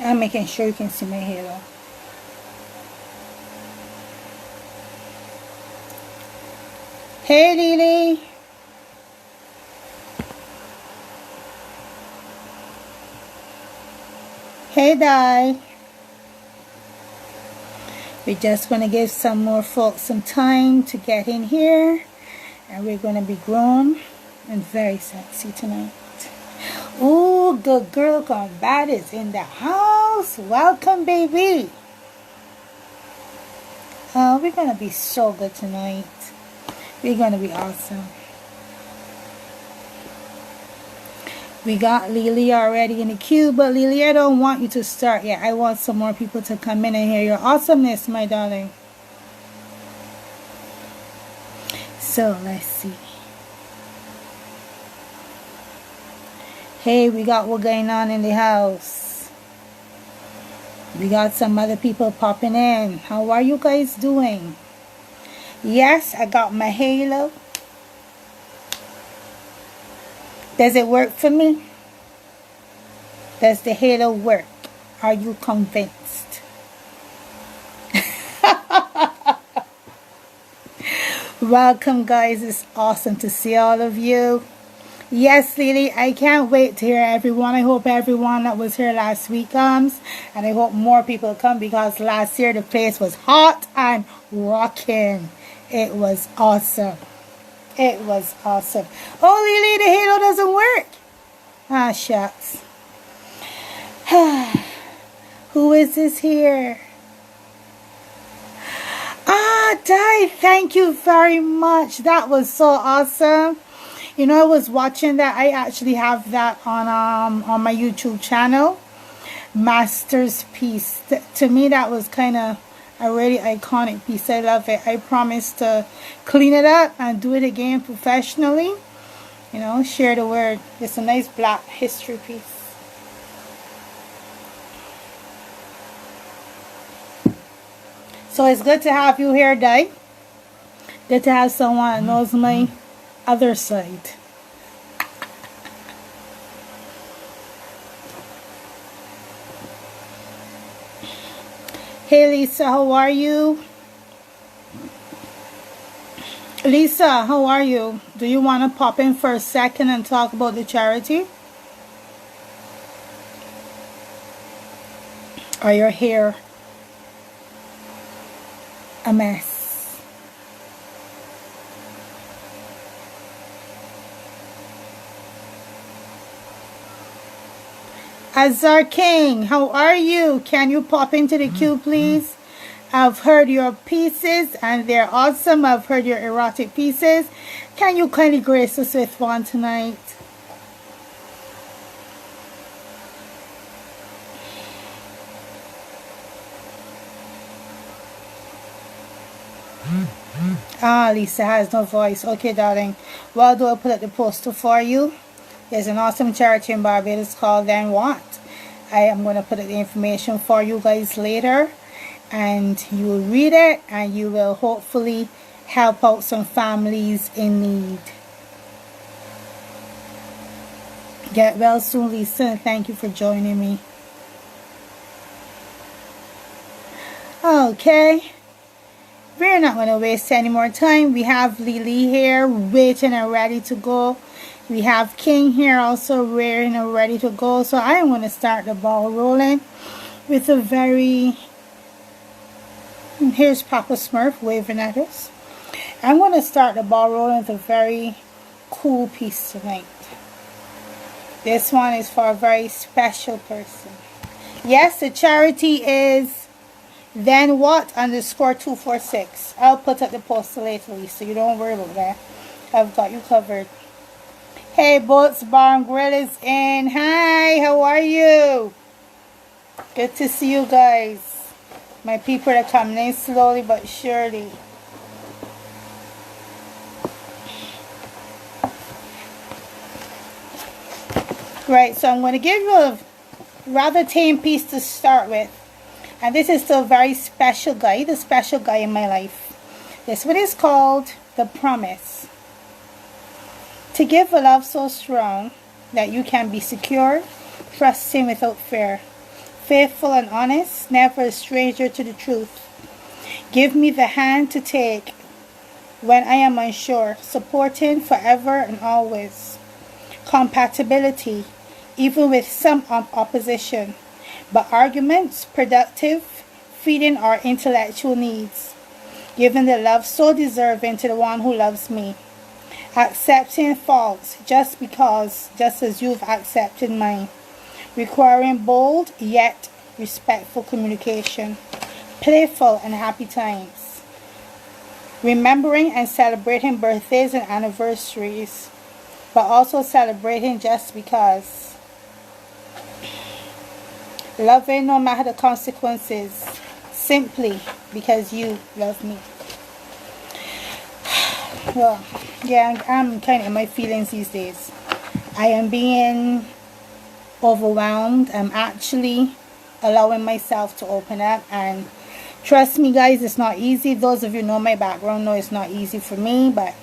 I'm making sure you can see my halo. Hey, Lily. Hey, Di. We're just going to give some more folks some time to get in here. And we're going to be grown and very sexy tonight. Ooh, good girl combat is in the house. Welcome, baby. Oh, we're going to be so good tonight. We're going to be awesome. We got Lily already in the queue, but Lily, I don't want you to start yet. I want some more people to come in and hear your awesomeness, my darling. So, let's see. Hey, we got what going on in the house. We got some other people popping in. How are you guys doing? Yes, I got my halo. Does it work for me? Does the halo work? Are you convinced? Welcome, guys. It's awesome to see all of you. Yes, Lily, I can't wait to hear everyone. I hope everyone that was here last week comes. And I hope more people come because last year the place was hot and rocking. It was awesome. It was awesome. Oh, Lily, the halo doesn't work. Ah, shucks. Who is this here? Ah, Di, thank you very much. That was so awesome. You know, I was watching that. I actually have that on my YouTube channel. Master's piece. To me, that was kind of a really iconic piece. I love it. I promise to clean it up and do it again professionally. You know, share the word. It's a nice black history piece. So it's good to have you here, Di. Good to have someone that knows my other side. Hey, Lisa, how are you? Lisa, how are you? Do you want to pop in for a second and talk about the charity? Or your hair a mess? Azar King, how are you? Can you pop into the queue, please? I've heard your pieces and they're awesome. I've heard your erotic pieces. Can you kindly grace us with one tonight? Ah, Lisa has no voice. Okay, darling. Well, do I put up the poster for you? There's an awesome charity in Barbados called Then What? I am going to put up the information for you guys later. And you will read it and you will hopefully help out some families in need. Get well soon, Lisa, and thank you for joining me. Okay. We're not going to waste any more time. We have Lily here waiting and ready to go. We have King here also waiting and ready to go. So I am going to start the ball rolling with a very... Here's Papa Smurf waving at us. I'm going to start the ball rolling with a very cool piece tonight. This one is for a very special person. Yes, the charity is Then What _246. I'll put up the poster later, Lisa. You don't worry about that. I've got you covered. Hey, Boats Bar and Grill is in. Hi, how are you? Good to see you guys. My people are coming in slowly but surely. Right, so I'm going to give you a rather tame piece to start with. And this is the very special guy, the special guy in my life. This one is called The Promise. To give a love so strong that you can be secure, trusting without fear. faithful and honest, never a stranger to the truth. Give me the hand to take when I am unsure, supporting forever and always. Compatibility, even with some opposition, but arguments productive, feeding our intellectual needs. Giving the love so deserving to the one who loves me. Accepting faults just because, just as you've accepted mine. Requiring bold yet respectful communication. Playful and happy times. Remembering and celebrating birthdays and anniversaries, but also celebrating just because. Loving no matter the consequences, simply because you love me. Well, yeah, I'm kind of in my feelings these days. I am being overwhelmed. I'm actually allowing myself to open up, and trust me guys, it's not easy. Those of you who know my background know it's not easy for me, but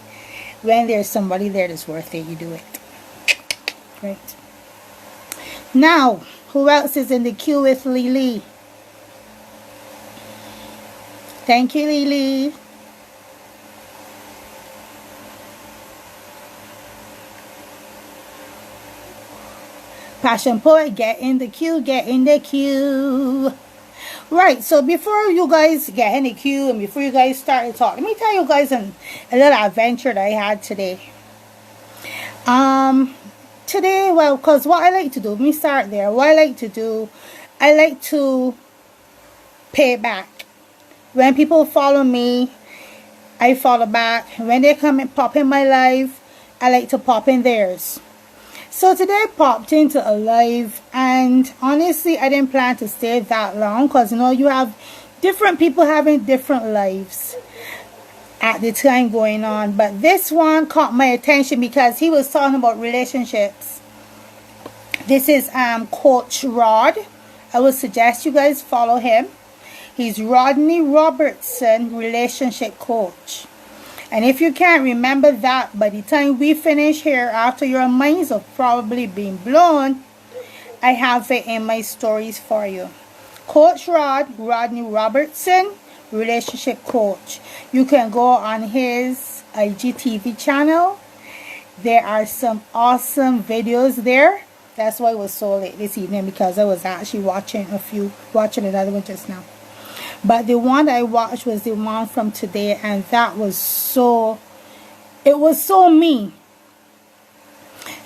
when there's somebody there that's worth it, you do it. Right. Now, who else is in the queue with Lily? Thank you, Lily. Passion Poet, get in the queue, get in the queue. Right, so before you guys get in the queue and before you guys start to talk, let me tell you guys a little adventure that I had today. Today, well, because what I like to do, let me start there. What I like to do, I like to pay back. When people follow me, I follow back. When they come and pop in my life, I like to pop in theirs. So today I popped into a live, and honestly I didn't plan to stay that long, because you know you have different people having different lives at the time going on. But this one caught my attention because he was talking about relationships. This is Coach Rod. I would suggest you guys follow him. He's Rodney Robertson, relationship coach. And if you can't remember that, by the time we finish here, after your minds have probably been blown, I have it in my stories for you. Coach Rodney Robertson, relationship coach. You can go on his IGTV channel. There are some awesome videos there. That's why it was so late this evening, because I was actually watching another one just now. But the one I watched was the one from today, and that was so, it was so me.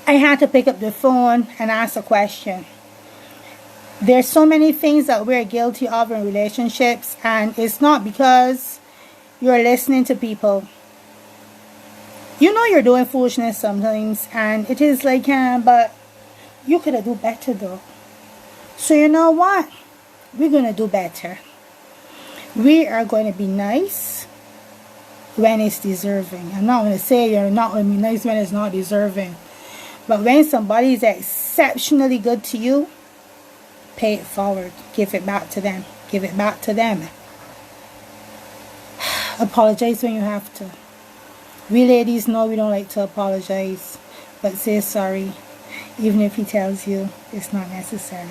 I had to pick up the phone and ask a question. There's so many things that we're guilty of in relationships, and it's not because you're listening to people. You know you're doing foolishness sometimes, and it is like, but you could have do better though. So you know what? We're going to do better. We are going to be nice when it's deserving. I'm not going to say you're not going to be nice when it's not deserving. But when somebody is exceptionally good to you, pay it forward. Give it back to them. Give it back to them. Apologize when you have to. We ladies know we don't like to apologize. But say sorry. Even if he tells you it's not necessary.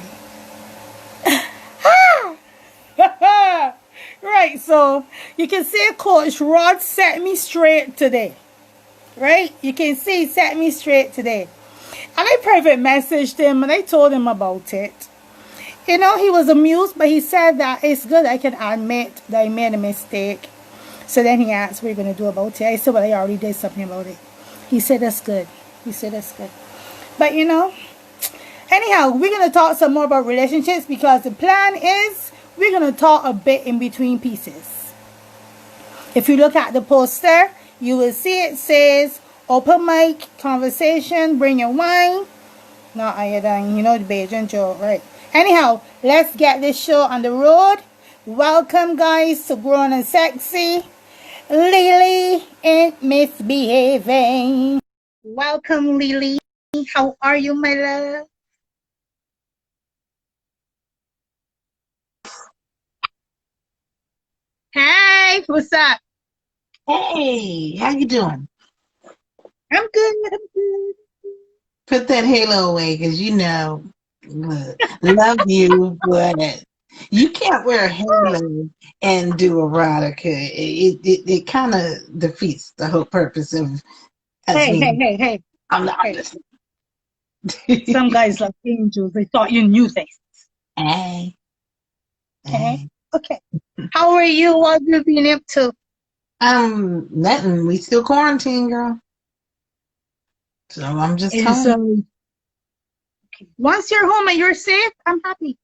Right, so you can see Coach Rod set me straight today. Right? You can see he set me straight today. And I private messaged him and I told him about it. You know, he was amused, but he said that it's good I can admit that I made a mistake. So then he asked what you're going to do about it. I said, well, I already did something about it. He said, that's good. He said, that's good. But, you know, anyhow, we're going to talk some more about relationships, because the plan is we're going to talk a bit in between pieces. If you look at the poster, you will see it says open mic, conversation, bring your wine. Not iodine, you know the Bajan joke, right? Anyhow, let's get this show on the road. Welcome, guys, to Grown and Sexy. Lily ain't misbehaving. Welcome, Lily. How are you, my love? Hey, what's up? Hey, how you doing? I'm good. I'm good. Put that halo away, because you know. Love you, but you can't wear a halo and do erotica. It kind of defeats the whole purpose of us Hey, hey, being. hey, hey, I'm not hey. just. Some guys like angels. They thought you knew this. Hey, Okay. hey. Okay. How are you? What have you been up to? Nothing. We still quarantine, girl. So I'm just Is home. once you're home and you're safe, I'm happy.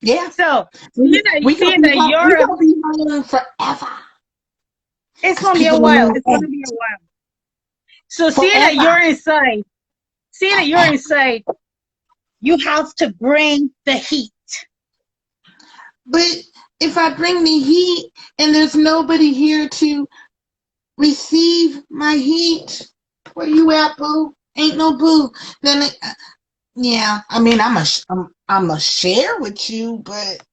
Yeah, So we, we gonna seeing be that home. We you're gonna be home forever. it's Cause gonna be a people don't while. know It's gonna be a that. while. So Forever. seeing that you're inside, you have to bring the heat. But if I bring the heat and there's nobody here to receive my heat, where you at, boo? Ain't no boo. Then, yeah. I mean, I'm a share with you, but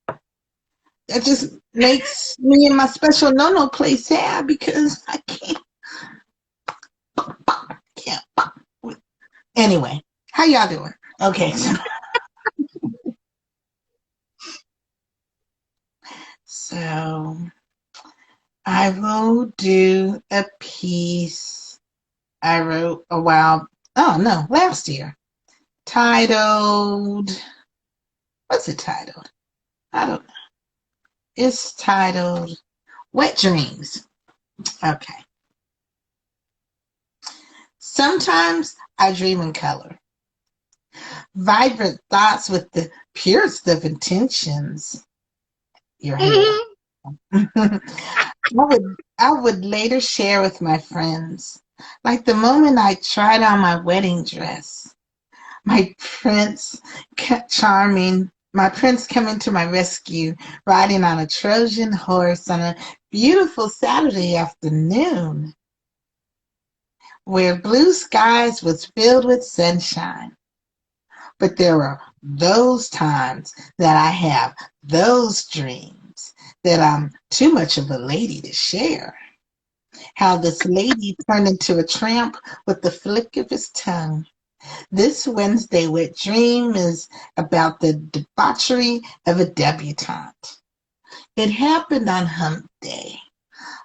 that just makes me and my special no place sad because I can't. Anyway, how y'all doing? Okay, so I will do a piece I wrote a while. Oh no, last year, titled. What's it titled? I don't know. It's titled "Wet Dreams." Okay. Sometimes I dream in color, vibrant thoughts with the purest of intentions. Your hair. I would later share with my friends, like the moment I tried on my wedding dress. My prince, charming, my prince coming to my rescue, riding on a Trojan horse on a beautiful Saturday afternoon, where blue skies was filled with sunshine. But there are those times that I have those dreams that I'm too much of a lady to share. How this lady turned into a tramp with the flick of his tongue. This Wednesday wet dream is about the debauchery of a debutante. It happened on hump day.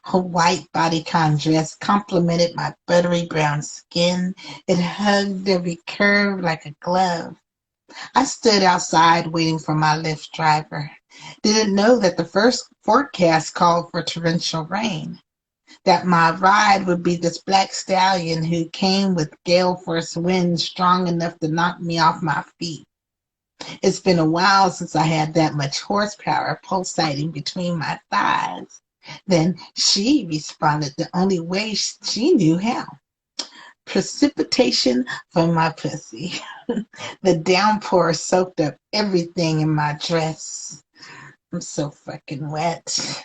Her white bodycon dress complemented my buttery brown skin. It hugged every curve like a glove. I stood outside waiting for my Lyft driver. Didn't know that the first forecast called for torrential rain. That my ride would be this black stallion who came with gale force winds strong enough to knock me off my feet. It's been a while since I had that much horsepower pulsating between my thighs. Then she responded the only way she knew how. Precipitation from my pussy. The downpour soaked up everything in my dress. I'm so fucking wet.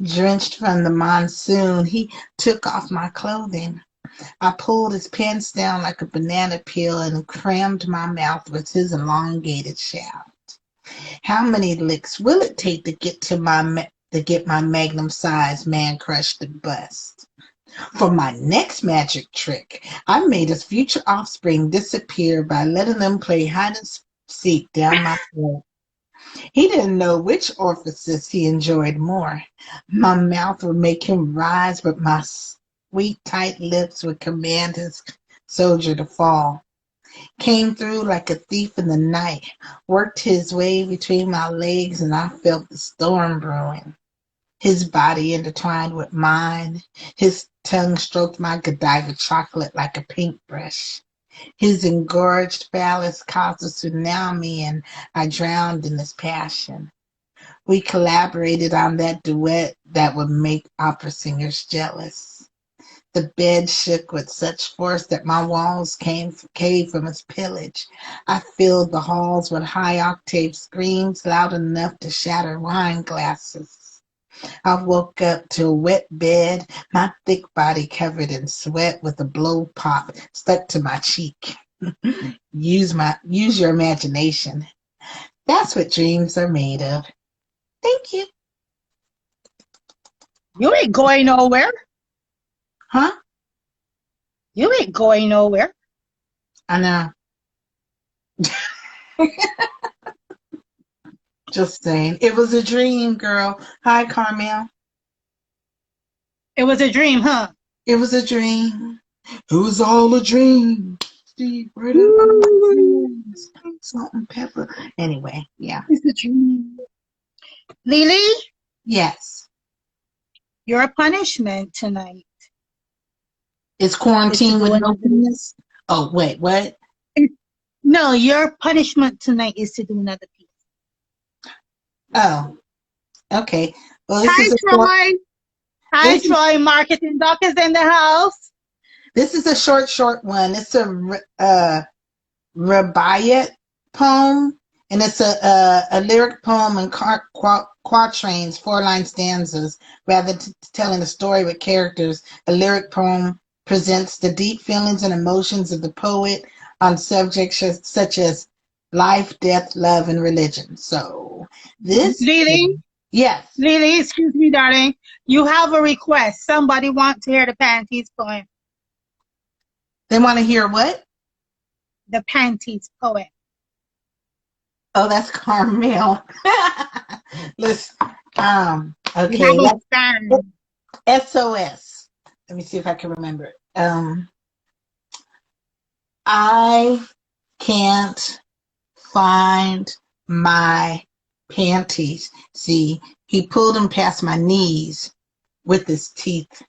Drenched from the monsoon, he took off my clothing. I pulled his pants down like a banana peel and crammed my mouth with his elongated shaft. How many licks will it take to get my magnum-sized man-crushed bust? For my next magic trick, I made his future offspring disappear by letting them play hide and seek down my throat. He didn't know which orifices he enjoyed more. My mouth would make him rise, but my sweet, tight lips would command his soldier to fall. Came through like a thief in the night, worked his way between my legs, and I felt the storm brewing. His body intertwined with mine. His tongue stroked my Godiva chocolate like a paintbrush. His engorged phallus caused a tsunami, and I drowned in his passion. We collaborated on that duet that would make opera singers jealous. The bed shook with such force that my walls caved from its pillage. I filled the halls with high octave screams loud enough to shatter wine glasses. I woke up to a wet bed, my thick body covered in sweat with a blow pop stuck to my cheek. Use your imagination. That's what dreams are made of. Thank you. You ain't going nowhere. Huh? You ain't going nowhere. I know. Just saying. It was a dream, girl. Hi, Carmel. It was a dream, huh? It was a dream. It was all a dream. Steve, where did my Woo! friends? Salt and pepper. Anyway, yeah. It's a dream. Lily, Yes. your punishment tonight It's is to quarantine do with no another. penis. Oh, wait, what? No, your punishment tonight is to do another piece. Oh, okay. Well, this Hi, is a short. Troy. Hi, This is Troy. Marketing Doc is in the house. a short one. It's a Rabayat poem, and it's a lyric poem in quatrains, 4-line stanzas. Rather telling a story with characters, a lyric poem presents the deep feelings and emotions of the poet on subjects such as life, death, love, and religion. So this, Lily, yes, Lily, excuse me, darling. You have a request. Somebody wants to hear the Panties poem. they want to hear what? The Panties Poet. Oh, that's Carmel. Listen, We okay, have a let's fan. SOS. Let me see if I can remember it. I can't find my panties. See, he pulled them past my knees with his teeth.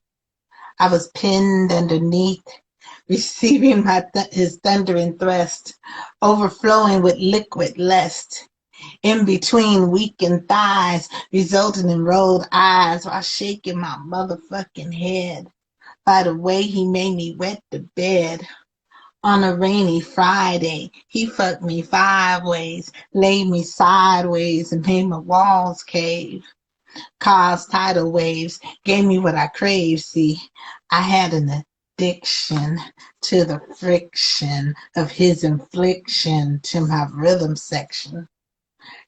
I was pinned underneath, receiving his thundering thrust, overflowing with liquid lust. In between weakened thighs, resulting in rolled eyes while shaking my motherfucking head. By the way he made me wet the bed. On a rainy Friday, he fucked me 5 ways, laid me sideways, and made my walls cave. Caused tidal waves, gave me what I craved. See, I had an addiction to the friction of his infliction to my rhythm section.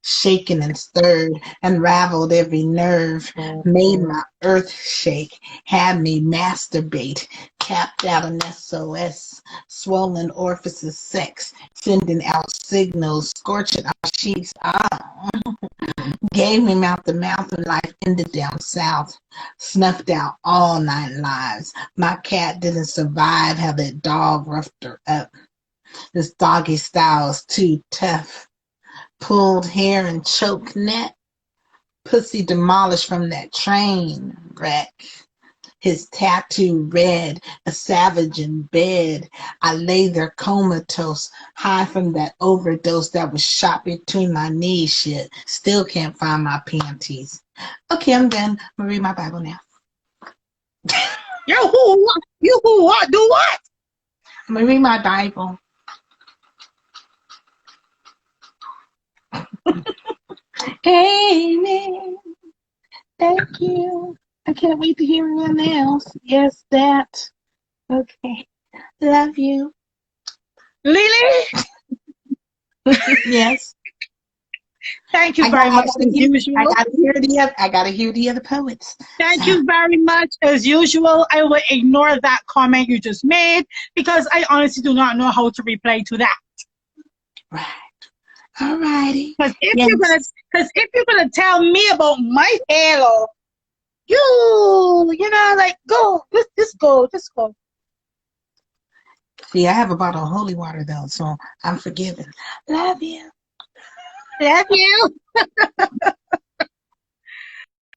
Shaken and stirred, unraveled every nerve, made my earth shake, had me masturbate, capped out an SOS, swollen orifices sex, sending out signals, scorching our sheets. Gave me mouth to mouth and life ended down south. Snuffed out all 9 lives. My cat didn't survive how that dog roughed her up. This doggy style is too tough. Pulled hair and choke neck, pussy demolished from that train wreck. His tattoo red, a savage in bed. I lay there comatose, high from that overdose that was shot between my knees. Shit, still can't find my panties. Okay, I'm done. I'm gonna read my Bible now. You who what? You who what? Do what? I'm gonna read my Bible. Amen. Thank you. I can't wait to hear anyone else. Yes, that. Okay. Love you. Lily, Yes. thank you very much as I usual. gotta hear the other poets. Thank So, you very much as usual. I will ignore that comment you just made because I honestly do not know how to reply to that. right. All righty. Because Yes. if you're gonna tell me about my halo, like go, just go. See, I have a bottle of holy water though, so I'm forgiven. Love you. Love you.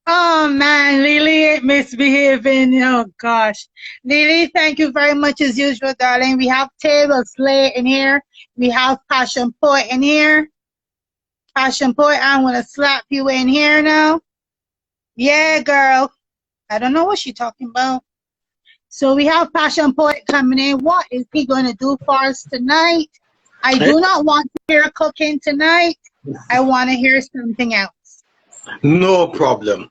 Oh man, Lily misbehaving. Oh gosh. Lily, thank you very much as usual, darling. We have Table Slay in here. We have Passion Poet in here. Passion Poet, I'm gonna slap you in here now. Yeah, girl. I don't know what she's talking about. So we have Passion Poet coming in. What is he gonna do for us tonight? I do not want to hear cooking tonight. I want to hear something else. No problem.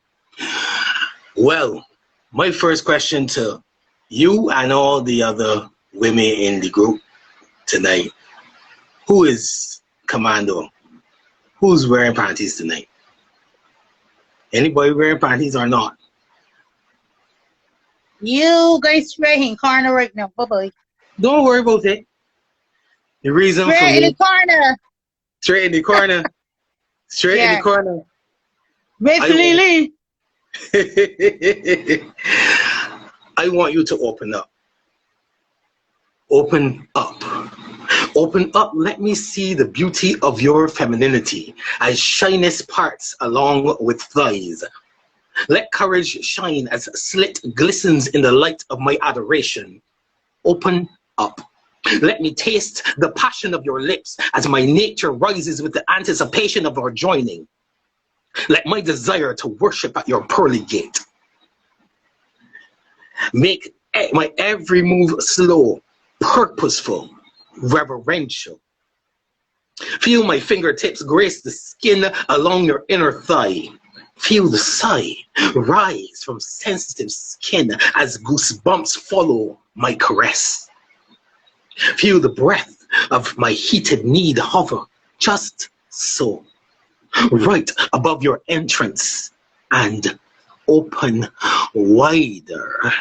Well, my first question to you and all the other women in the group tonight. Who is Commando? Who's wearing panties tonight? Anybody wearing panties or not? You guys straight in corner right now. Bye-bye. Don't worry about it. The reason for Straight in the me, corner. straight in the corner, straight in the Yeah. corner. With I Lily. I want you to open up. Open up. Open up. Let me see the beauty of your femininity as shyness parts along with thighs. Let courage shine as slit glistens in the light of my adoration. Open up. Let me taste the passion of your lips as my nature rises with the anticipation of our joining. Let my desire to worship at your pearly gate. Make my every move slow, purposeful, reverential. Feel my fingertips grace the skin along your inner thigh. Feel the sigh rise from sensitive skin as goosebumps follow my caress. Feel the breath of my heated need hover just so, right above your entrance, and open wider.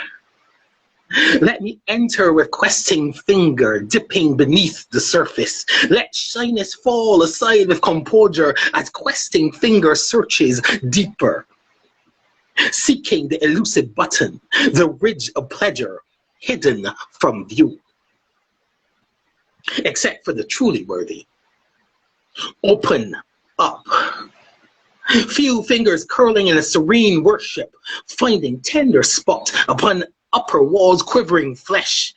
Let me enter with questing finger dipping beneath the surface. Let shyness fall aside with composure as questing finger searches deeper, seeking the elusive button, the ridge of pleasure hidden from view. Except for the truly worthy. Open up. Feel fingers curling in a serene worship, finding tender spot upon upper walls quivering flesh.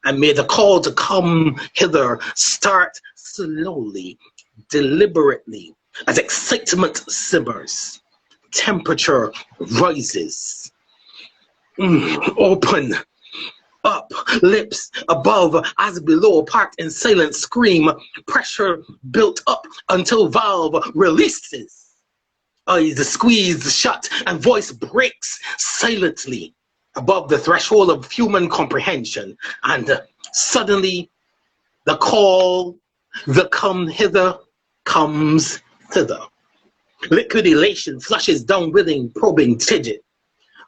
And may the call to come hither start slowly, deliberately, as excitement simmers, temperature rises. Open up, lips above as below, part in silent scream, pressure built up until valve releases. Eyes squeezed shut and voice breaks silently above the threshold of human comprehension, and suddenly the call, the come hither, comes thither. Liquid elation flushes down willing, probing digit,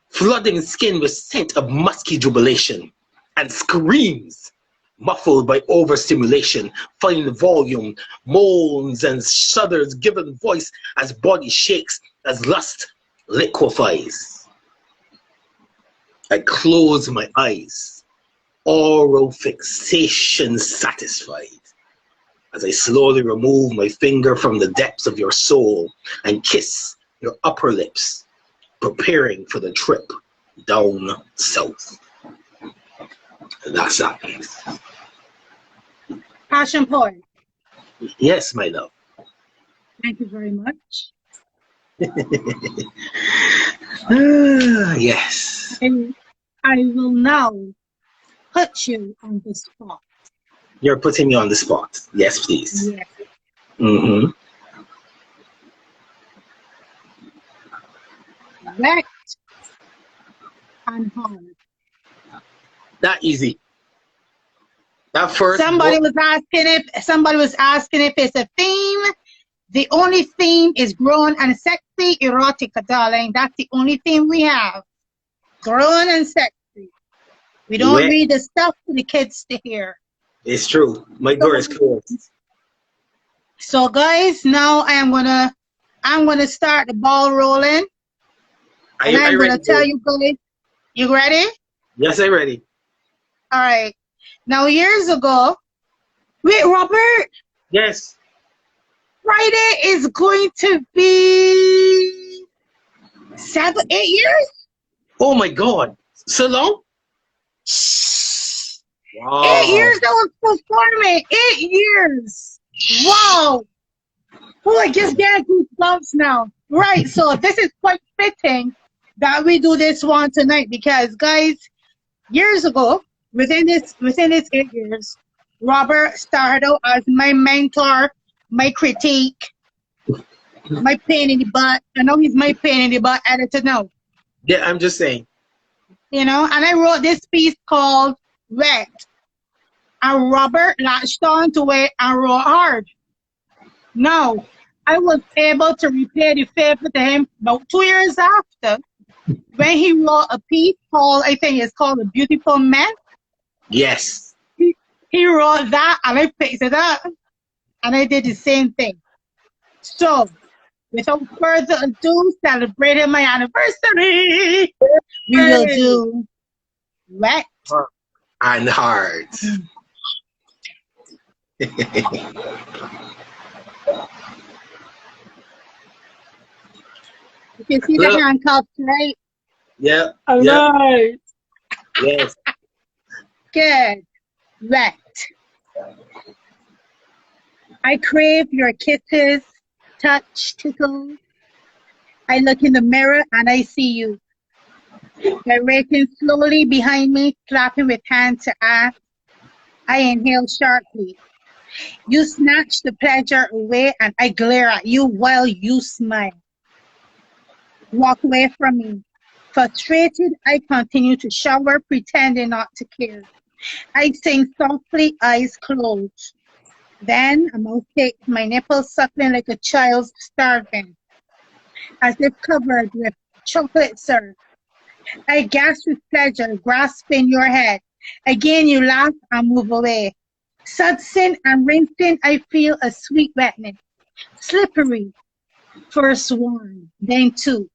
flooding skin with scent of musky jubilation, and screams muffled by overstimulation, find volume, moans and shudders given voice as body shakes, as lust liquefies. I close my eyes, oral fixation satisfied, as I slowly remove my finger from the depths of your soul and kiss your upper lips, preparing for the trip down south. That's that piece. Passion Poet. Yes, my love. Thank you very much. Yes. And I will now put you on the spot. You're putting me on the spot. Yes, please. Yes. Mm-hmm. Wet and hard. That easy. That first. Somebody was asking if it's a theme. The only theme is grown and sexy erotica, darling. That's the only theme we have. Grown and sexy. We don't read the stuff for the kids to hear. It's true. My door is closed. So guys, now I'm gonna start the ball rolling. And I'm gonna tell you guys, you ready? Yes, I'm ready. All right. Now years ago, wait, Robert. Yes. Friday is going to be 7, 8 years. Oh my God! So long? Wow. 8 years I was performing. 8 years. Wow. Oh, I just get goosebumps now. Right. So this is quite fitting that we do this one tonight because, guys, years ago, within this 8 years, Robert started out as my mentor, my critique, my pain in the butt. I know he's my pain in the butt editor now. Yeah, I'm just saying. You know, and I wrote this piece called Wet. And Robert latched on to it and wrote hard. Now, I was able to repay the favor to him about 2 years after when he wrote a piece called, I think it's called A Beautiful Man. Yes. He He wrote that and I picked it up and I did the same thing. So, without further ado, celebrating my anniversary, we will do wet and hard. You can see the handcuffs, right? Yeah. All right. Yes. Good. Wet. I crave your kisses, touch, tickle. I look in the mirror and I see you. You're racing slowly behind me, clapping with hand to ass. I inhale sharply. You snatch the pleasure away and I glare at you while you smile. Walk away from me. Frustrated, I continue to shower, pretending not to care. I sing softly, eyes closed. Then a mouth takes my nipples, suckling like a child starving, as if covered with chocolate syrup. I gasp with pleasure, grasping your head. Again you laugh and move away. Sudsing and rinsing, I feel a sweet wetness. Slippery. First one, then two.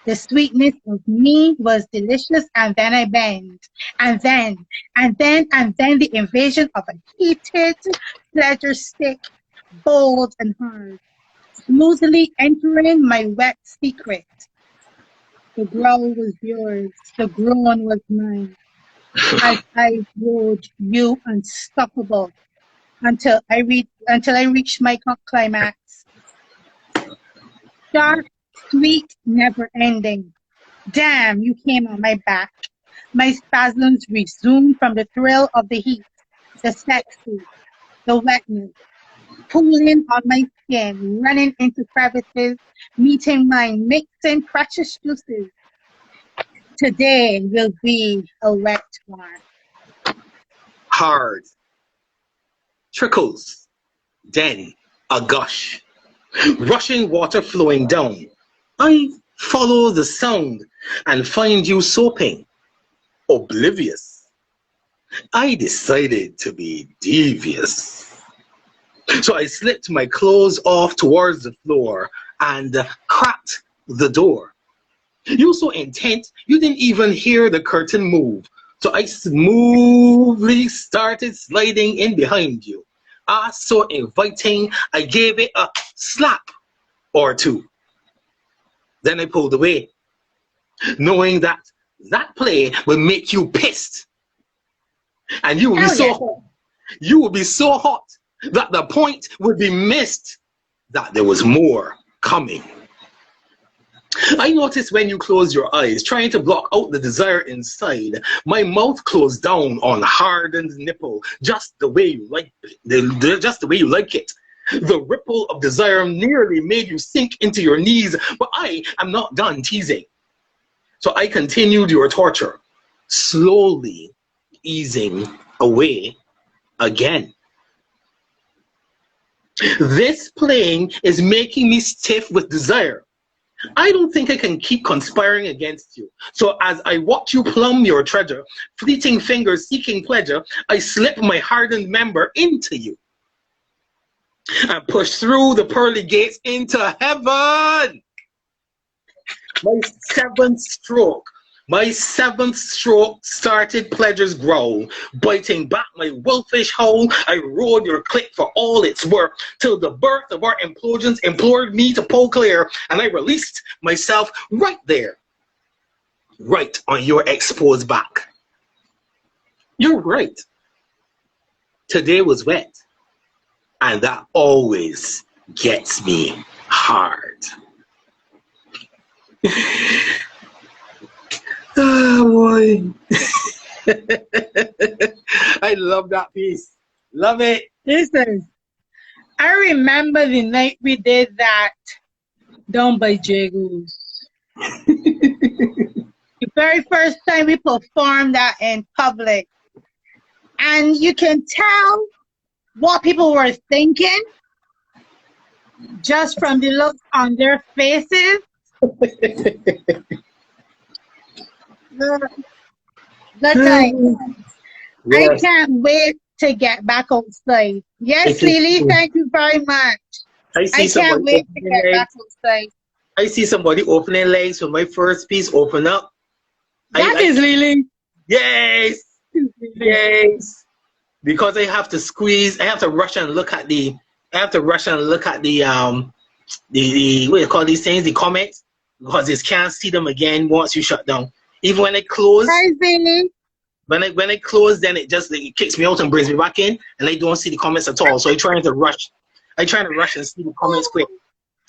The sweetness of me was delicious, and then I bend. And then the invasion of a heated pleasure stick, bold and hard, smoothly entering my wet secret. The growl was yours, the groan was mine, as I rode you unstoppable until I reached my climax. Sharp, sweet, never ending. Damn, you came on my back. My spasms resumed from the thrill of the heat, the sexy, the wetness, pulling on my skin, running into crevices, meeting mine, mixing precious juices. Today will be a wet one. Hard. Trickles. Then a gush. Rushing water flowing down. I follow the sound and find you soaping. Oblivious. I decided to be devious. So I slipped my clothes off towards the floor and cracked the door. You were so intent, you didn't even hear the curtain move. So I smoothly started sliding in behind you. So inviting, I gave it a slap or two. Then I pulled away, knowing that play would make you pissed. And you would be so hot. You would be so hot that the point would be missed, that there was more coming. I noticed when you closed your eyes, trying to block out the desire inside, my mouth closed down on hardened nipple, just the way you like it. Just the way you like it. The ripple of desire nearly made you sink into your knees, but I am not done teasing. So I continued your torture, slowly easing away again. This playing is making me stiff with desire. I don't think I can keep conspiring against you. So as I watch you plumb your treasure, fleeting fingers seeking pleasure, I slip my hardened member into you and push through the pearly gates into heaven. My seventh stroke started pleasure's growl. Biting back my wolfish hole, I rode your clip for all it's worth, till the birth of our implosions implored me to pull clear, and I released myself right there, right on your exposed back. You're right. Today was wet, and that always gets me hard. Oh boy. I love that piece. Love it. Listen, I remember the night we did that down by Jago's. The very first time we performed that in public. And you can tell what people were thinking just from the look on their faces. Good time. Yes. I can't wait to get back outside. I Yes, see, Lily, thank you very much. I I see can't somebody wait to opening get back legs. outside. I see somebody opening legs when my first piece open up. That I is Lily. yes, Lily. yes. Because I have to squeeze. I have to rush and look at the. I have to rush and look at the what do you call these things? The comments, because you can't see them again once you shut down. Even when I close, Hi, Lily. when I close, then it kicks me out and brings me back in, and I don't see the comments at all. So I trying to rush. I trying to rush and see the comments quick.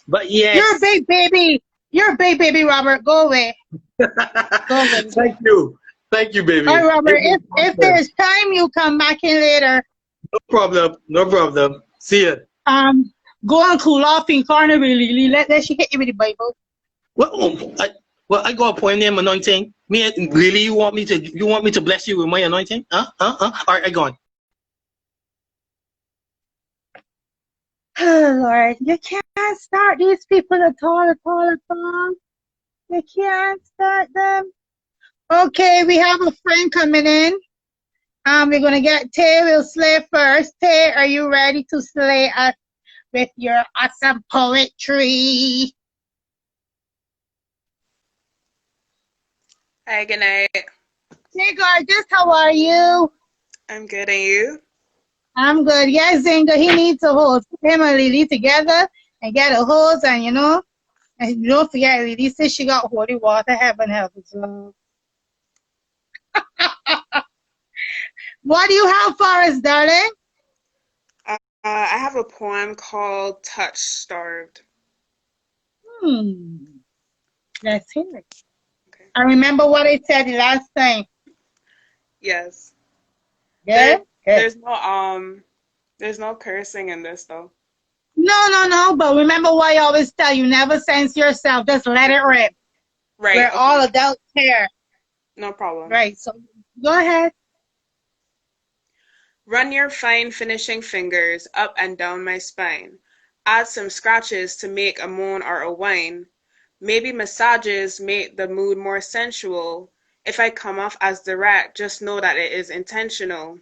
But You're a yes, big baby. You're a big baby, Robert. Go away. Go away. thank you, All right, baby. Robert. If there's time, you come back in later. No problem, no problem. See ya. Go and cool off in corner, Lily. Let she hit you with the Bible. I got a poem name anointing. Really, you want me to bless you with my anointing? All right, I go on. Oh, Lord, you can't start these people at all. You can't start them. Okay, we have a friend coming in. We're gonna get Tay. We'll slay first. Tay, are you ready to slay us with your awesome poetry? Hi, good night. Hey, gorgeous, how are you? I'm good, and you? I'm good. Yes, Zinga, he needs a hose. Put him and Lily together and get a hose, and and don't forget, Lily says she got holy water. Heaven help us, love. What do you have for us, darling? I have a poem called Touch Starved. Let's hear it. Okay. I remember what I said the last time. Yes. Yeah? There's no cursing in this though. No, but remember what I always tell you, never censor yourself, just let it rip. Right. We're Okay. all adults here. No problem. Right, so go ahead. Run your fine finishing fingers up and down my spine. Add some scratches to make a moan or a whine. Maybe massages make the mood more sensual. If I come off as direct, just know that it is intentional.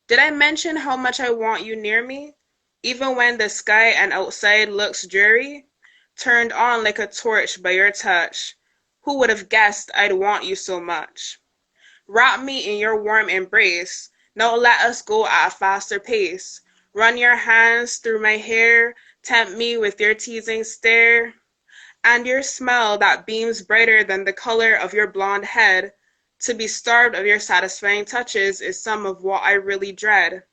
Did I mention how much I want you near me? Even when the sky and outside looks dreary? Turned on like a torch by your touch. Who would have guessed I'd want you so much? Wrap me in your warm embrace. Now let us go at a faster pace. Run your hands through my hair. Tempt me with your teasing stare. And your smell that beams brighter than the color of your blonde head. To be starved of your satisfying touches is some of what I really dread.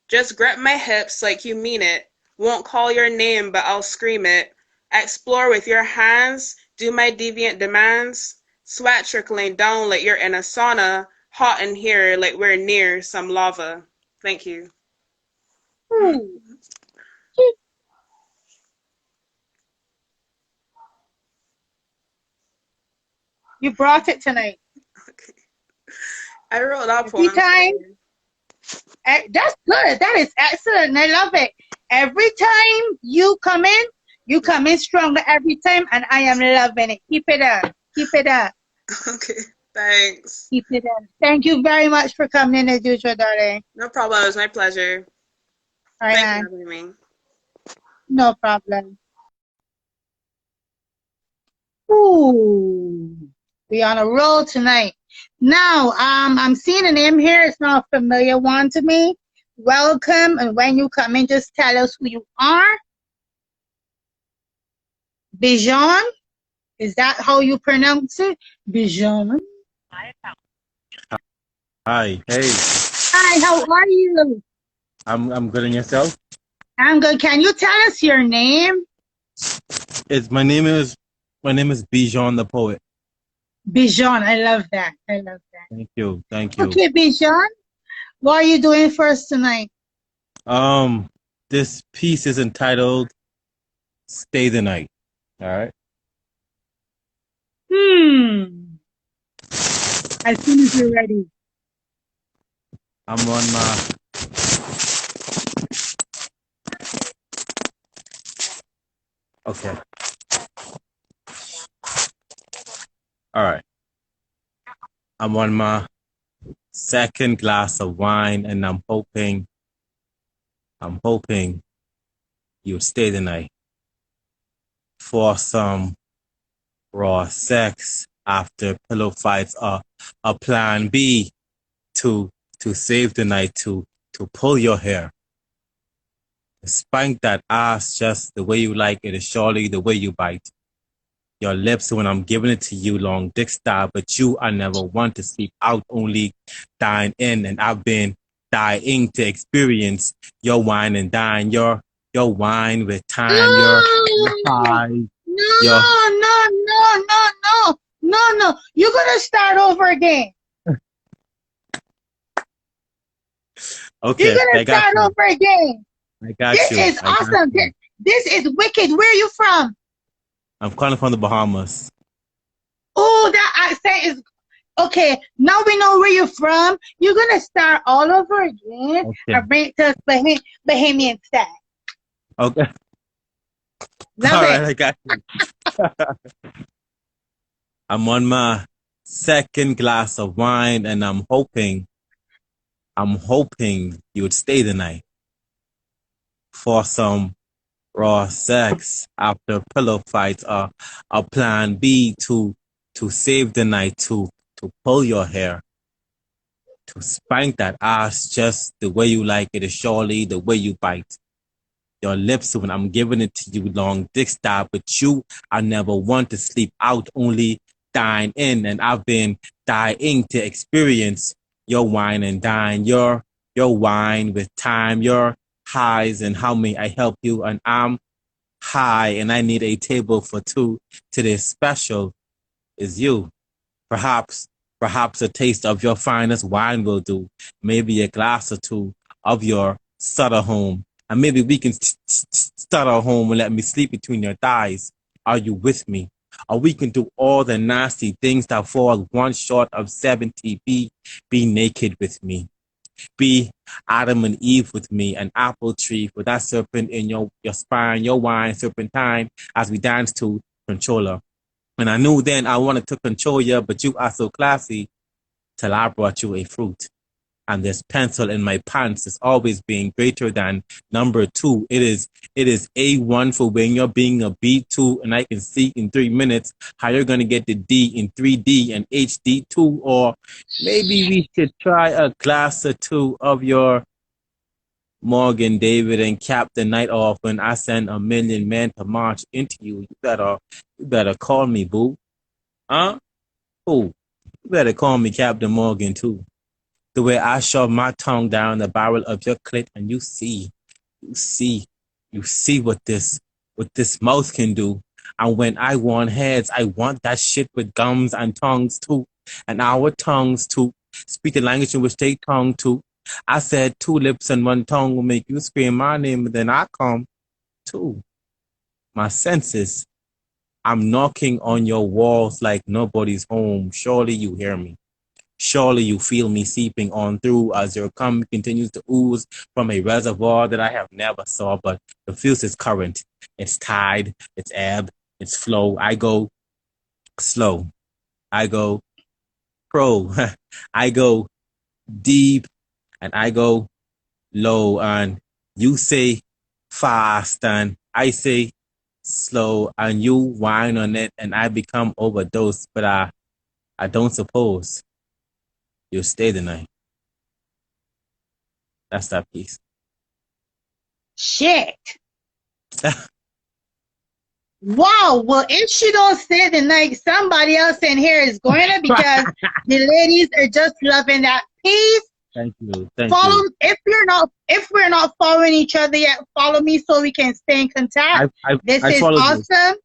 Just grip my hips like you mean it. Won't call your name, but I'll scream it. Explore with your hands, do my deviant demands. Sweat trickling down like you're in a sauna. Hot in here like we're near some lava. Thank you. Ooh. You brought it tonight. Okay. I wrote that Every poem time. today. That's good. That is excellent. I love it. Every time you come in stronger every time, and I am loving it. Keep it up. Keep it up. Okay, thanks. Keep it up. Thank you very much for coming in as usual, darling. No problem. It was my pleasure. All right, Thanks for having me. no problem. Ooh, we on a roll tonight. Now, I'm seeing a name here. It's not a familiar one to me. Welcome, and when you come in, just tell us who you are. Bijan, is that how you pronounce it? Bijan. Hi, hey, Hi, how are you? I'm good, and yourself? I'm good. Can you tell us your name? My name is Bijan the poet. Bijan, I love that. Thank you. Okay, Bijan, what are you doing for us tonight? This piece is entitled "Stay the Night." All right. As soon as you're ready. I'm on my. Okay. All right. I'm on my second glass of wine, and I'm hoping you'll stay the night for some raw sex after pillow fights are a plan B to save the night, to pull your hair, spank that ass just the way you like it, is surely the way you bite your lips when I'm giving it to you, long dick style. But you, I never want to sleep out, only dine in, and I've been dying to experience your wine and dine, your wine with time, your high, your No. You're gonna start over again. okay. You're gonna I got start you. over again. I got This you. is I got awesome. you. This is wicked. Where are you from? I'm calling from the Bahamas. Oh, that accent is okay. Now we know where you're from. You're gonna start all over again Okay. and bring it to us Bahamian style. Okay. Love All it. right, I got you. I'm on my second glass of wine, and I'm hoping you would stay the night for some raw sex after pillow fights, a plan B to save the night, to pull your hair, to spank that ass just the way you like it, is surely the way you bite your lips when I'm giving it to you, long dick style. But you, I never want to sleep out, only dine in, and I've been dying to experience your wine and dine, your wine with time, your highs, and how may I help you? And I'm high, and I need a table for two. Today's special is you. Perhaps a taste of your finest wine will do. Maybe a glass or two of your Sutter home. And maybe we can start our home and let me sleep between your thighs. Are you with me? Or we can do all the nasty things that fall one short of 70. Be naked with me. Be Adam and Eve with me, an apple tree with that serpent in your spine, your wine, serpentine, as we dance to controller. And I knew then I wanted to control you, but you are so classy till I brought you a fruit. And this pencil in my pants is always being greater than number 2. It is A1 for when you're being a B2, and I can see in 3 minutes how you're going to get the D in 3D and HD2. Or maybe we should try a glass or two of your Morgan, David, and cap the night off. When I send a million men to march into you, you better call me, boo. Huh? Who? You better call me Captain Morgan, too. The way I shove my tongue down the barrel of your clit, and you see what this mouth can do. And when I want heads, I want that shit with gums and tongues too. And our tongues too. Speak the language in which they tongue too. I said 2 lips and 1 tongue will make you scream my name, and then I come too. My senses. I'm knocking on your walls like nobody's home. Surely you hear me. Surely you feel me seeping on through as your cum continues to ooze from a reservoir that I have never saw, but the fuse is current. It's tide, it's ebb, it's flow. I go slow. I go pro. I go deep, and I go low. And you say fast, and I say slow, and you whine on it, and I become overdosed. But I don't suppose you'll stay the night. That's that piece. Shit. Wow. Well, if she don't stay the night, somebody else in here is going to, because the ladies are just loving that piece. Thank you. Thank Follow you. if we're not following each other yet, follow me so we can stay in contact. This is awesome. You.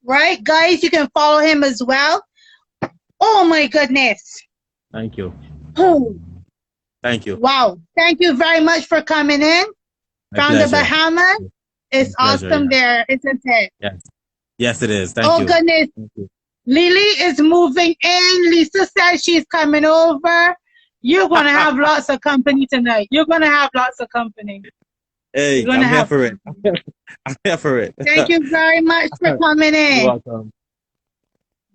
Right, guys? You can follow him as well. Oh my goodness. Thank you. Oh. Thank you. Wow. Thank you very much for coming in. From the Bahamas. It's awesome there, isn't it? Yes. Yes, it is. Thank you. Oh goodness. Lily is moving in. Lisa says she's coming over. You're going to have lots of company tonight. You're going to have lots of company. Hey, I'm here for it. I'm here for it. Thank you very much for coming in. You're welcome.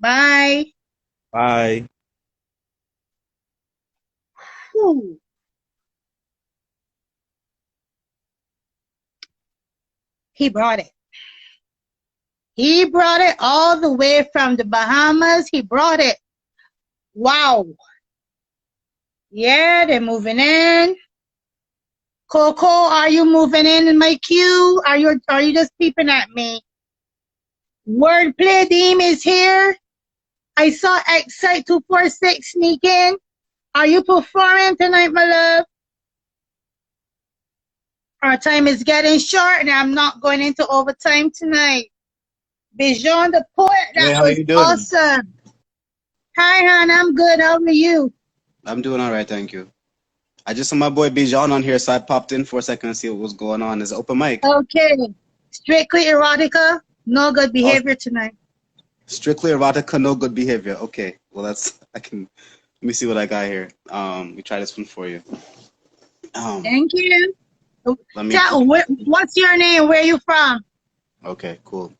Bye. Bye. Ooh. He brought it. He brought it all the way from the Bahamas. He brought it. Wow. Yeah, they're moving in. Coco, are you moving in my queue? Are you just peeping at me? Wordplay Deem is here. I saw Excite 246 sneak in. Are you performing tonight, my love? Our time is getting short and I'm not going into overtime tonight. Bijan the poet, Hey, that how was you doing? awesome. Hi, hon, I'm good. How are you? I'm doing all right, thank you. I just saw my boy Bijan on here, so I popped in for a second to see what was going on. It's an open mic. Okay. Strictly erotica. No good Oh, behavior tonight. strictly erotica, no good behavior. Okay, well let me see what I got here. We try this one for you. Thank you. Let me. What's your name? Where are you from? Okay, cool.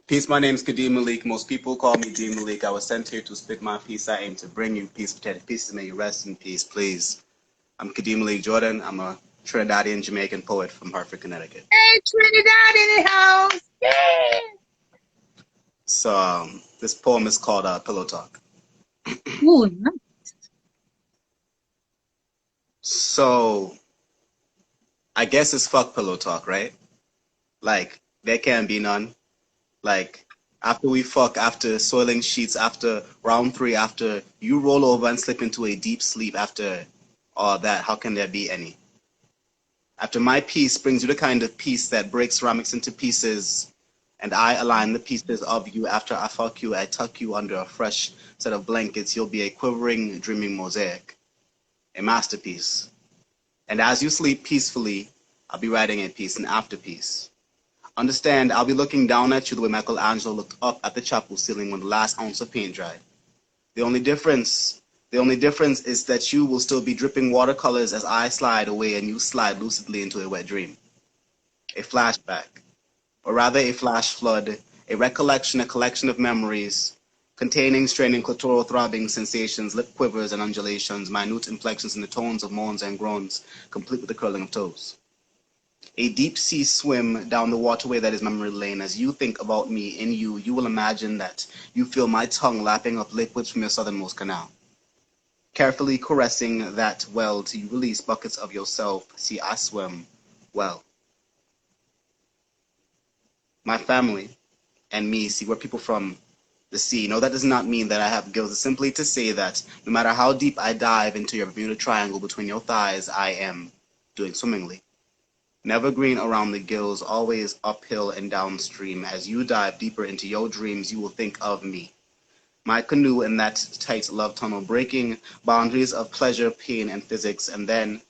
Peace. My name is Kadeem Malik. Most people call me D Malik. I was sent here to spit my peace. I aim to bring you peace. Protect peace. May you rest in peace, please. I'm Kadeem Malik Jordan. I'm a Trinidadian Jamaican poet from Hartford, Connecticut. Hey, Trinidad in the house. Yay. So this poem is called Pillow Talk. Ooh, nice. So I guess it's fuck pillow talk, right? Like there can be none. Like after we fuck, after soiling sheets, after round 3, after you roll over and slip into a deep sleep, after all that, how can there be any? After my piece brings you the kind of peace that breaks ceramics into pieces, and I align the pieces of you after I fuck you, I tuck you under a fresh set of blankets, you'll be a quivering, dreaming mosaic, a masterpiece. And as you sleep peacefully, I'll be writing a piece, an after piece. Understand, I'll be looking down at you the way Michelangelo looked up at the chapel ceiling when the last ounce of paint dried. The only difference is that you will still be dripping watercolors as I slide away and you slide lucidly into a wet dream. A flashback, or rather a flash flood, a recollection, a collection of memories, containing straining clitoral throbbing sensations, lip quivers and undulations, minute inflections in the tones of moans and groans, complete with the curling of toes. A deep sea swim down the waterway that is memory lane. As you think about me in you, you will imagine that you feel my tongue lapping up liquids from your southernmost canal. Carefully caressing that well till you release buckets of yourself. See, I swim well. My family and me, see, we're people from the sea. No, that does not mean that I have gills. It's simply to say that no matter how deep I dive into your Bermuda Triangle between your thighs, I am doing swimmingly. Never green around the gills, always uphill and downstream. As you dive deeper into your dreams, you will think of me. My canoe in that tight love tunnel, breaking boundaries of pleasure, pain, and physics, and then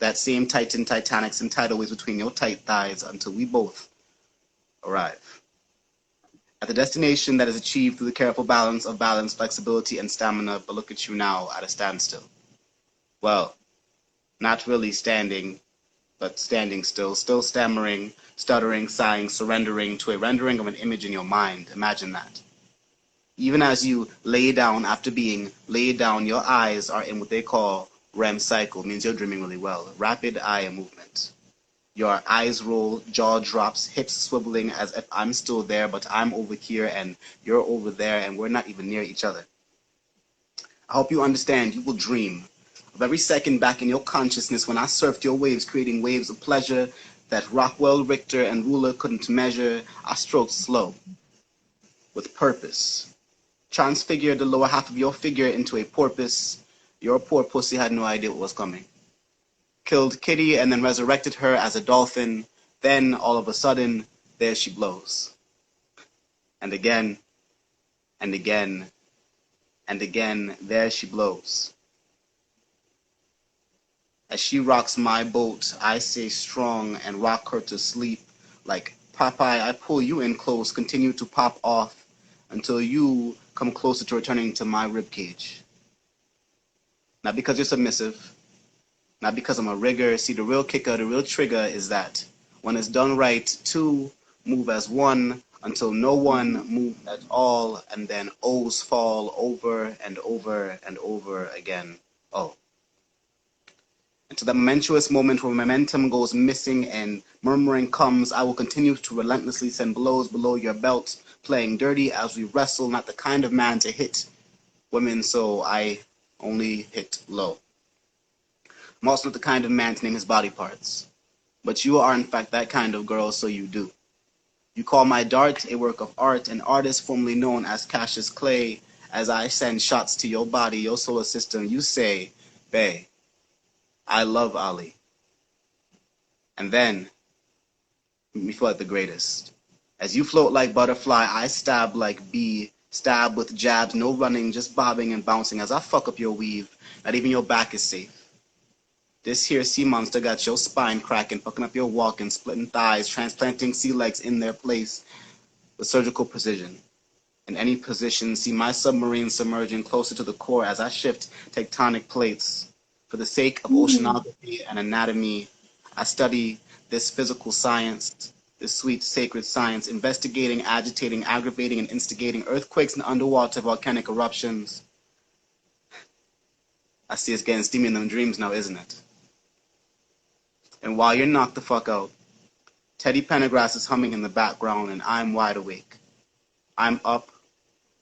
that same Titan Titanics and tidal waves between your tight thighs until we both arrive. At the destination that is achieved through the careful balance of balance, flexibility, and stamina, but look at you now at a standstill. Well, not really standing, but standing still, still stammering, stuttering, sighing, surrendering to a rendering of an image in your mind. Imagine that. Even as you lay down after being laid down, your eyes are in what they call REM cycle, means you're dreaming really well. Rapid eye movement. Your eyes roll, jaw drops, hips swiveling as if I'm still there, but I'm over here and you're over there and we're not even near each other. I hope you understand you will dream of every second back in your consciousness when I surfed your waves, creating waves of pleasure that Rockwell, Richter, and Ruler couldn't measure. I stroked slow, with purpose. Transfigured the lower half of your figure into a porpoise. Your poor pussy had no idea what was coming. Killed Kitty and then resurrected her as a dolphin. Then, all of a sudden, there she blows. And again, and again, and again, there she blows. As she rocks my boat, I stay strong and rock her to sleep. Like Popeye, I pull you in close, continue to pop off until you come closer to returning to my ribcage. Not because you're submissive, not because I'm a rigger. See, the real kicker, the real trigger is that when it's done right, two move as one until no one moves at all, and then O's fall over and over and over again. Oh. Until the momentous moment where momentum goes missing and murmuring comes, I will continue to relentlessly send blows below your belt, playing dirty as we wrestle, not the kind of man to hit women, so I only hit low. I'm also not the kind of man to name his body parts. But you are in fact that kind of girl, so you do. You call my dart a work of art, an artist formerly known as Cassius Clay. As I send shots to your body, your solar system, you say, Bae, I love Ali. And then, me feel like the greatest. As you float like butterfly, I stab like bee, stab with jabs, no running, just bobbing and bouncing. As I fuck up your weave, not even your back is safe. This here sea monster got your spine cracking, fucking up your walking, splitting thighs, transplanting sea legs in their place with surgical precision. In any position, see my submarine submerging closer to the core as I shift tectonic plates. For the sake of oceanography and anatomy, I study this physical science, this sweet sacred science, investigating, agitating, aggravating, and instigating earthquakes and underwater volcanic eruptions. I see it's getting steamy in them dreams now, isn't it? And while you're knocked the fuck out, Teddy Pendergrass is humming in the background and I'm wide awake. I'm up,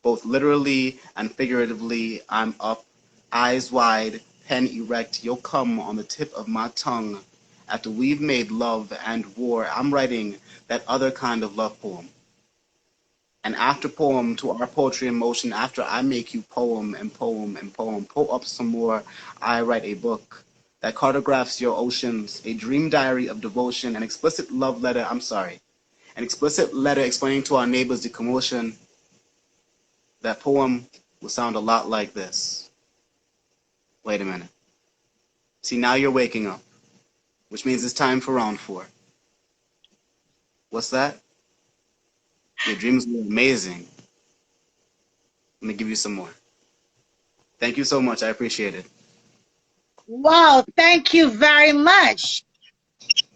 both literally and figuratively. I'm up, eyes wide, pen erect, you'll come on the tip of my tongue. After we've made love and war, I'm writing that other kind of love poem. An after poem to our poetry in motion. After I make you poem and poem and poem, pull up some more, I write a book that cartographs your oceans, a dream diary of devotion, an explicit love letter, an explicit letter explaining to our neighbors the commotion. That poem will sound a lot like this. Wait a minute. See, now you're waking up, which means it's time for round 4. What's that? Your dreams were amazing. Let me give you some more. Thank you so much. I appreciate it. Wow, thank you very much.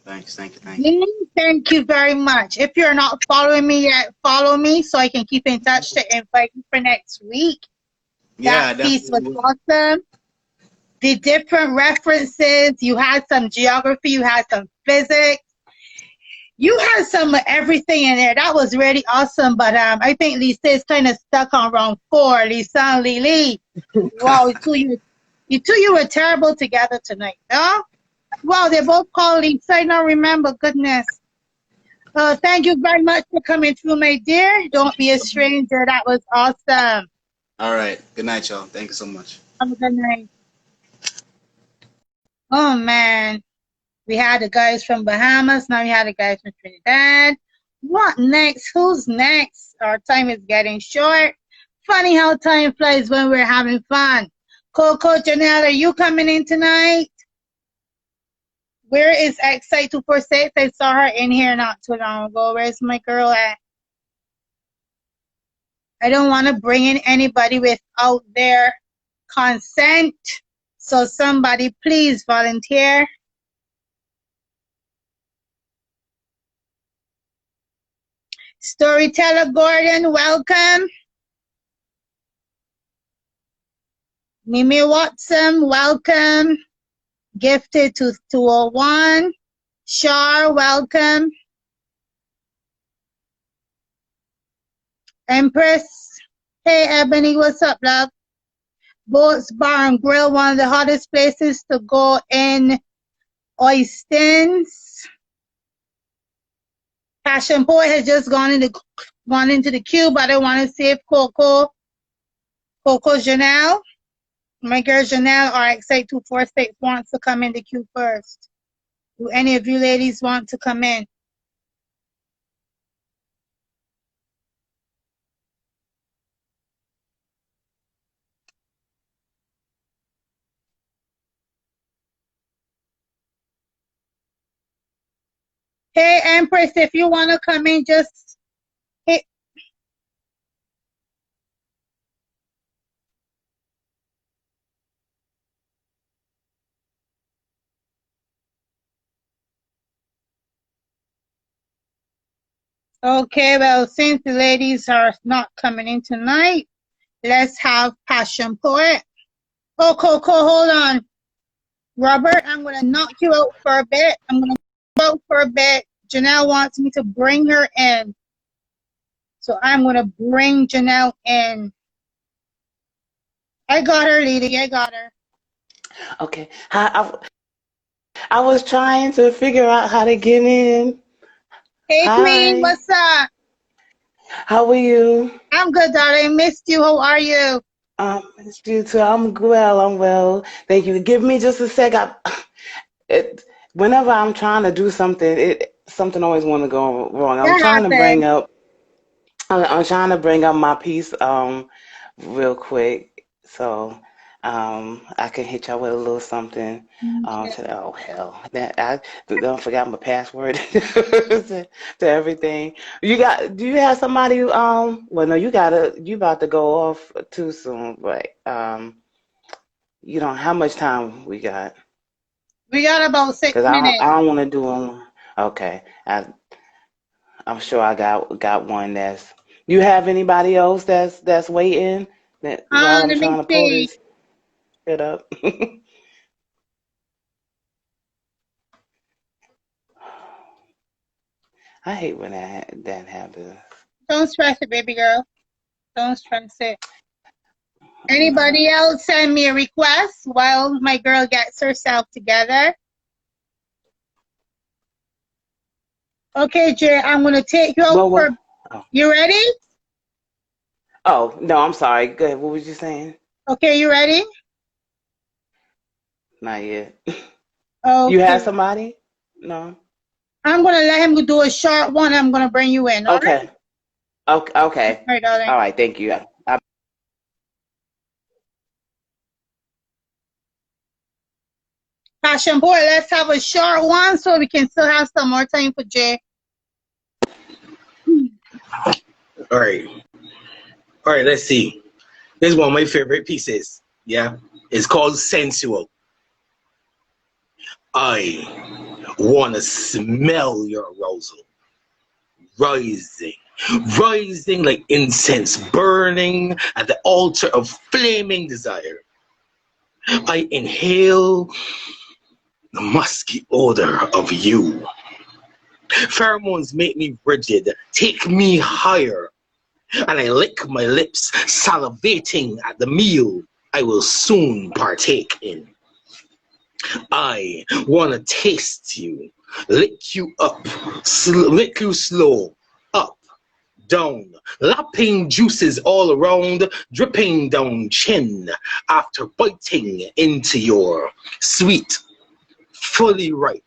Thanks. Thank you. Thank you very much. If you're not following me yet, follow me so I can keep in touch to invite you for next week. Yeah, That piece was definitely. awesome. The different references, you had some geography, you had some physics, you had some everything in there. That was really awesome. But I think Lisa is kind of stuck on round 4. Lisa and Lily. Wow, you two were terrible together tonight. Huh? Wow, they both called Lisa. I don't remember. Goodness. Thank you very much for coming through, my dear. Don't be a stranger. That was awesome. All right. Good night, y'all. Thank you so much. Have a good night. Oh, man. We had the guys from Bahamas. Now we had the guys from Trinidad. What next? Who's next? Our time is getting short. Funny how time flies when we're having fun. Coco, Janelle, are you coming in tonight? Where is Excite246? I saw her in here not too long ago. Where's my girl at? I don't want to bring in anybody without their consent. So somebody please volunteer. Storyteller Gordon, welcome. Mimi Watson, welcome. Gifted to 201. Shar, welcome. Empress, hey Ebony, what's up, love? Boats Bar and Grill, one of the hottest places to go in Oystins. Passion Poet has just gone into the queue, but I want to see if Coco Janelle, my girl Janelle, or Excite246 wants to come in the queue first. Do any of you ladies want to come in? Hey, Empress, if you want to come in, just hit. Okay, well, since the ladies are not coming in tonight, let's have Passion Poet. Oh, Coco, hold on. Robert, I'm going to knock you out for a bit. I'm going to knock you out for a bit. Janelle wants me to bring her in. So I'm going to bring Janelle in. I got her, Lady. I got her. Okay. I was trying to figure out how to get in. Hey, Queen, Hi. what's up? How are you? I'm good, darling. Missed you. How are you? It's you too. I'm well. I'm well. Thank you. Give me just a sec. Whenever I'm trying to do something, something always want to go wrong. That happened. I'm trying to bring up my piece real quick, so I can hit y'all with a little something. Okay. Oh hell, that I don't forgot my password to everything. Do you have somebody? Well, no, you about to go off too soon, but you don't. How much time we got? We got about 6 Cause minutes. I don't want to do them. Okay, I'm sure I got one that's. You have anybody else that's waiting that while I'm Let me trying to pull see. this shit up? I hate when that happens. Don't stress it, baby girl. Don't stress it. Okay. Anybody else send me a request while my girl gets herself together? Okay, Jay, I'm going to take you out Well, for... what? Oh, You ready? oh no, I'm sorry. Go ahead. What was you saying? Okay, you ready? Not yet. You Okay. have somebody? No. I'm going to let him do a short one. I'm going to bring you in, all right? Okay. Okay. All Okay. right, darling. All right. Thank you. Passion boy, let's have a short one so we can still have some more time for Jay. All right. All right, let's see. This is one of my favorite pieces. Yeah. It's called Sensual. I want to smell your arousal. Rising. Rising like incense, burning at the altar of flaming desire. I inhale the musky odor of you. Pheromones make me rigid, take me higher, and I lick my lips, salivating at the meal I will soon partake in. I want to taste you, lick you up, lick you slow, up, down, lapping juices all around, dripping down chin after biting into your sweet, fully ripe,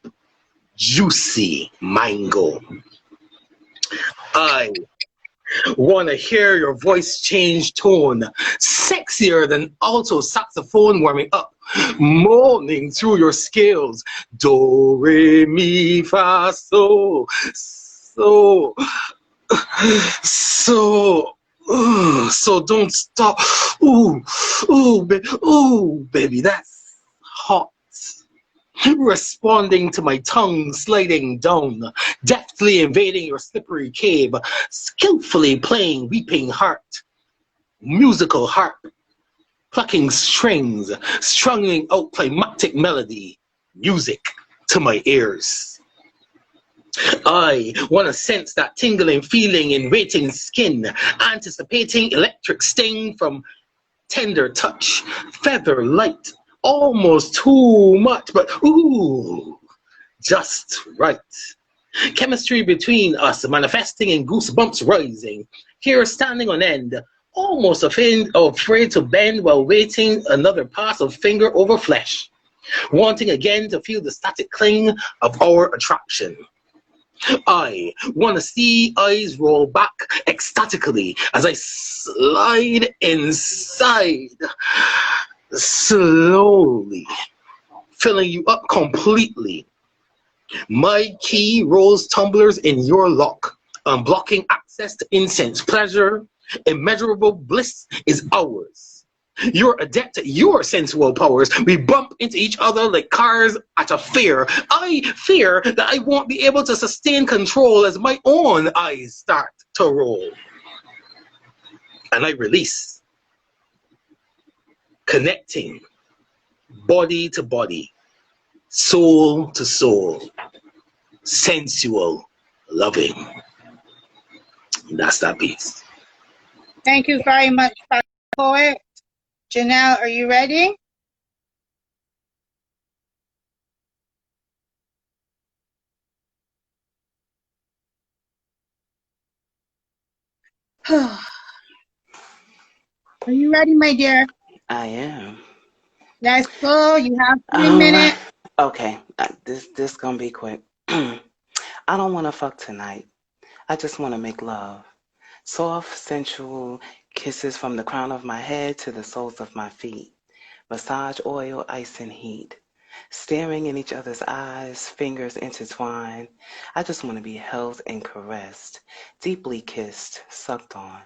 juicy mango. I want to hear your voice change tone, sexier than alto saxophone warming up, moaning through your scales. Do, re, mi, fa, so, so, so. So don't stop. Ooh, baby, that's hot. Responding to my tongue sliding down, deftly invading your slippery cave, skillfully playing weeping heart, musical harp, plucking strings, strumming out climactic melody, music to my ears. I want to sense that tingling feeling in waiting skin, anticipating electric sting from tender touch, feather light, almost too much, but ooh, just right. Chemistry between us manifesting in goosebumps rising. Here standing on end, almost afraid to bend while waiting another pass of finger over flesh. Wanting again to feel the static cling of our attraction. I want to see eyes roll back ecstatically as I slide inside, slowly, filling you up completely. My key rolls tumblers in your lock, unblocking access to incense pleasure. Immeasurable bliss is ours. You're adept at your sensual powers. We bump into each other like cars at a fair. I fear that I won't be able to sustain control as my own eyes start to roll. And I release, connecting body to body, soul to soul, sensual, loving. That's that piece. Thank you very much, Panties Poet. Janelle, are you ready? Are you ready, my dear? I am. Let's go. You have 3 All right. minutes. Okay. This gonna be quick. I don't want to fuck tonight. I just want to make love. Soft, sensual kisses from the crown of my head to the soles of my feet. Massage oil, ice, and heat. Staring in each other's eyes, fingers intertwined. I just want to be held and caressed. Deeply kissed, sucked on,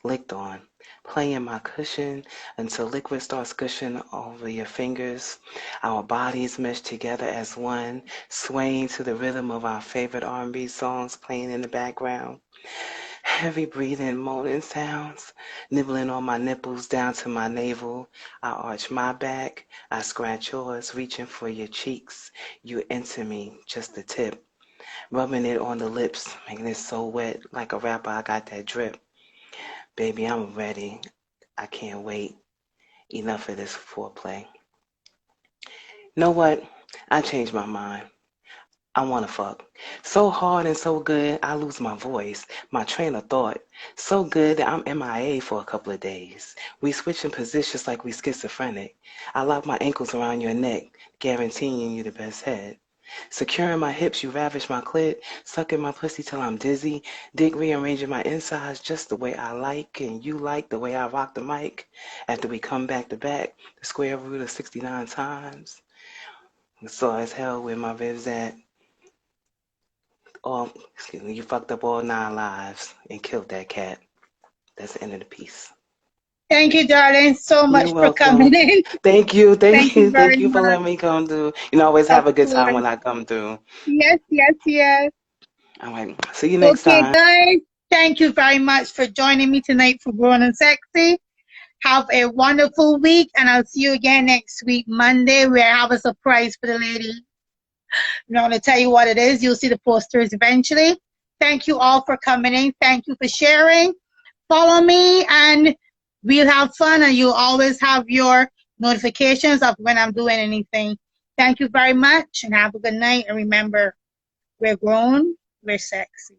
licked on. Playing my cushion until liquid starts gushing over your fingers. Our bodies mesh together as one, swaying to the rhythm of our favorite R&B songs playing in the background. Heavy breathing, moaning sounds, nibbling on my nipples down to my navel. I arch my back, I scratch yours, reaching for your cheeks. You enter me, just the tip, rubbing it on the lips, making it so wet, like a rapper. I got that drip. Baby, I'm ready. I can't wait. Enough of this foreplay. Know what? I changed my mind. I want to fuck. So hard and so good, I lose my voice, my train of thought. So good that I'm MIA for a couple of days. We switching positions like we schizophrenic. I lock my ankles around your neck, guaranteeing you the best head. Securing my hips, you ravish my clit, sucking my pussy till I'm dizzy, dick rearranging my insides just the way I like, and you like the way I rock the mic. After we come back to back, the square root of 69 times. Sore as hell where my ribs at. Oh, excuse me, you fucked up all 9 lives and killed that cat. That's the end of the piece. Thank you, darling, so You're much for welcome. coming in. Thank you, Thank you thank very you for much. letting me come through. You know, I always Of have a good time course. when I come through. Yes, yes, yes. All right, see you next Okay, time. guys. Thank you very much for joining me tonight for Grown and Sexy. Have a wonderful week, and I'll see you again next week, Monday, where I have a surprise for the ladies. I'm not going to tell you what it is. You'll see the posters eventually. Thank you all for coming in. Thank you for sharing. Follow me, and we'll have fun, and you'll always have your notifications of when I'm doing anything. Thank you very much, and have a good night. And remember, we're grown, we're sexy.